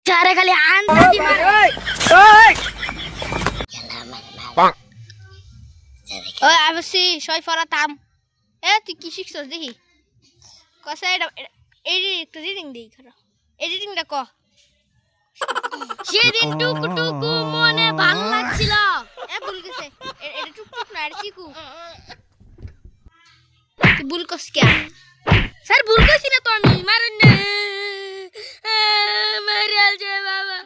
চারে খালি আন্তাজি মারে ওই আবসি সই ফরাতাম তুই কি শিখছস দেখি কসা এটা একটা রিডিং দেই খারাপ এডিটিংটা ক সেদিন টুকু টুকু মনে ভালো লাগছিল ভুল গেছে এটা টুকটুক না এটা চিকু তুই ভুল কস কে স্যার ভুল কইছি না তো আমি মারেন না মারাল যে বাবা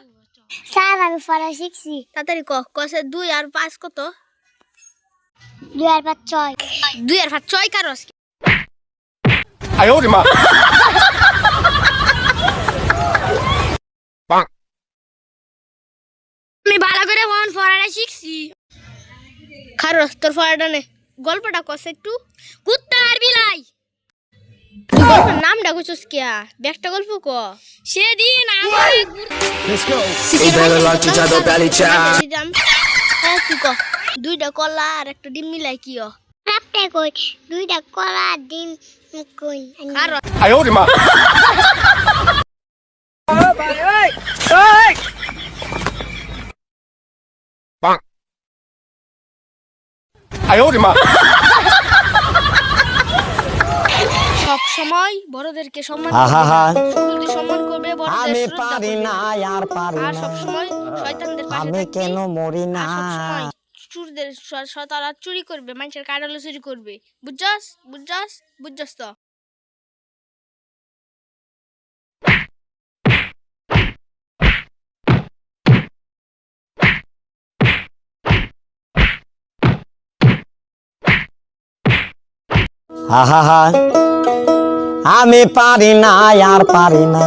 স্যার আমি পড়া শিখছি তাড়াতাড়ি ক কসে 2 আর 5 কত 2 আর 5 6 2 আর 5 6 কারস 哎呦我的妈！ আমি ভালো করে ফোন ফরাটা শিখছি খারস তোর ফরাটা নে গল্পটা কস একটু কুত্তা আর বিলাই গল্পের নামটা কইছস কিয়া ব্যাকটা গল্প ক সেদিন আমার Let's go. Better lock your jaw, belly child. তুই ক 2টা কলা আর একটা ডিম মিলাই কি ও রাপটে কই 2টা কলা ডিম কই খারস 哎呦我的妈！ 哎呦我的妈！ সব সময় বড়দেরকে সম্মান আহা করবে সম্মান করবে বড়দের আমি শ্রদ্ধা পারি করবে না আর পারি আর না সব সময় শয়তানদের পাশে আমি থাকবে কেন মরি না আর সব সময় চুরদের তারা চুরি করবে মানুষের কাটালো চুরি করবে বুঝছস বুঝছস বুঝছস তো আহা আমি পারি না আর পারি না